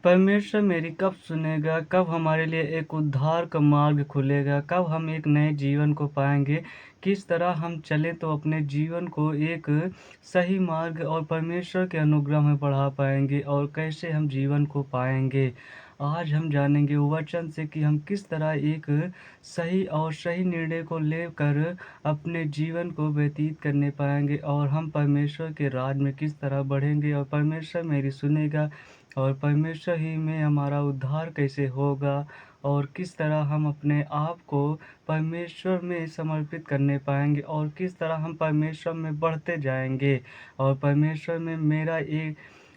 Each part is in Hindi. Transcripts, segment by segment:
परमेश्वर मेरी कब सुनेगा? कब हमारे लिए एक उद्धार का मार्ग खुलेगा? कब हम एक नए जीवन को पाएँगे? किस तरह हम चलें तो अपने जीवन को एक सही मार्ग और परमेश्वर के अनुग्रह में बढ़ा पाएँगे और कैसे हम जीवन को पाएँगे? आज हम जानेंगे वचन से कि हम किस तरह एक सही और सही निर्णय को लेकर अपने जीवन को व्यतीत करने पाएँगे और हम परमेश्वर के राज में किस तरह बढ़ेंगे और परमेश्वर मेरी सुनेगा और परमेश्वर ही में हमारा उद्धार कैसे होगा और किस तरह हम अपने आप को परमेश्वर में समर्पित करने पाएँगे और किस तरह हम परमेश्वर में बढ़ते जाएँगे और परमेश्वर में मेरा एक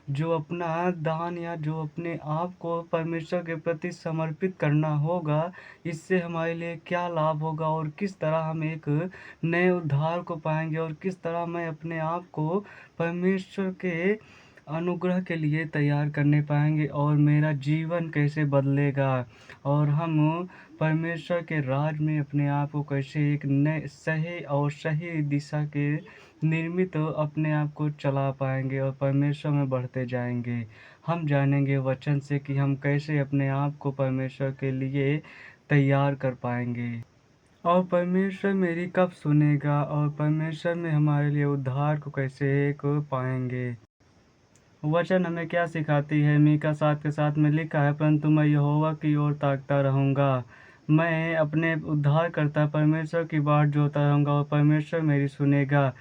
जो अपना दान या जो अपने आप को परमेश्वर के प्रति समर्पित करना होगा, इससे हमारे लिए क्या लाभ होगा और किस तरह हम एक नए उद्धार को पाएँगे और किस तरह मैं अपने आप को परमेश्वर के अनुग्रह के लिए तैयार करने पाएँगे और मेरा जीवन कैसे बदलेगा और हम परमेश्वर के राज में अपने आप को कैसे एक नए सही और सही दिशा के निर्मित अपने आप को चला पाएँगे और परमेश्वर में बढ़ते जाएँगे। हम जानेंगे वचन से कि हम कैसे अपने आप को परमेश्वर के लिए तैयार कर पाएँगे और परमेश्वर मेरी कब सुनेगा और परमेश्वर में हमारे लिए उद्धार को कैसे एक पाएँगे। वचन हमें क्या सिखाती है? मीका 7 के 7 में लिखा है, परंतु मैं यहोवा की ओर ताकता रहूँगा। मैं अपने उद्धारकर्ता परमेश्वर की बाट जोहता रहूँगा और परमेश्वर मेरी सुनेगा।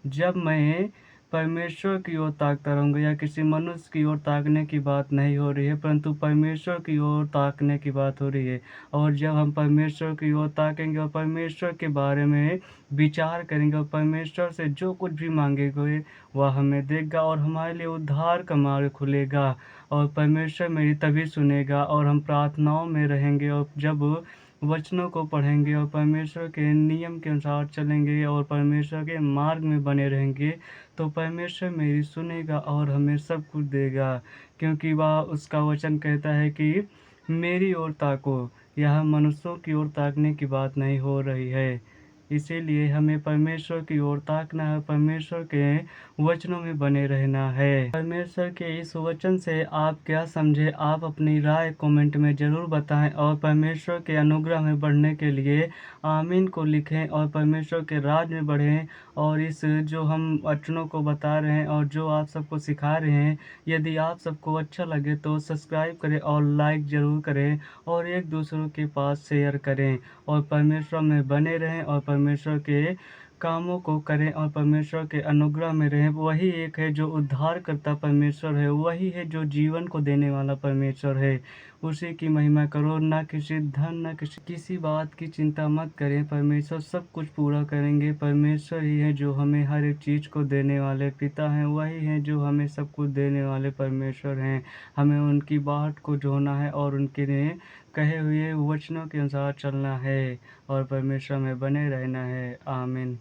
जब मैं परमेश्वर की ओर ताकता रहूँगा या किसी मनुष्य की ओर ताकने की बात नहीं हो रही है, परंतु परमेश्वर की ओर ताकने की बात हो रही है। और जब हम परमेश्वर की ओर ताकेंगे और परमेश्वर के बारे में विचार करेंगे और परमेश्वर से जो कुछ भी माँगेंगे वह हमें देगा और हमारे लिए उद्धार का मार्ग खुलेगा और परमेश्वर मेरी तभी सुनेगा और हम प्रार्थनाओं में रहेंगे और जब वचनों को पढ़ेंगे और परमेश्वर के नियम के अनुसार चलेंगे और परमेश्वर के मार्ग में बने रहेंगे, तो परमेश्वर मेरी सुनेगा और हमें सब कुछ देगा। क्योंकि वह उसका वचन कहता है कि मेरी ओर ताको, यह मनुष्यों की ओर ताकने की बात नहीं हो रही है। इसीलिए हमें परमेश्वर की ओर ताकना है, परमेश्वर के वचनों में बने रहना है। परमेश्वर के इस वचन से आप क्या समझे? आप अपनी राय कमेंट में ज़रूर बताएं और परमेश्वर के अनुग्रह में बढ़ने के लिए आमीन को लिखें और परमेश्वर के राज में बढ़ें और इस जो हम वचनों को बता रहे हैं और जो आप सबको सिखा रहे हैं, यदि आप सबको अच्छा लगे तो सब्सक्राइब करें और लाइक ज़रूर करें और एक दूसरों के पास शेयर करें और परमेश्वर में बने रहें और परमेश्वर के कामों को करें और परमेश्वर के अनुग्रह में रहें। वही एक है जो उद्धार करता परमेश्वर है, वही है जो जीवन को देने वाला परमेश्वर है। उसी की महिमा करो, ना किसी धन, ना किसी बात की चिंता मत करें, परमेश्वर सब कुछ पूरा करेंगे। परमेश्वर ही है जो हमें हर एक चीज़ को देने वाले पिता हैं, वही हैं जो हमें सब कुछ देने वाले परमेश्वर हैं। हमें उनकी बाट को जोहना है और उनके कहे हुए वचनों के अनुसार चलना है और परमेश्वर में बने रहना है। आमीन।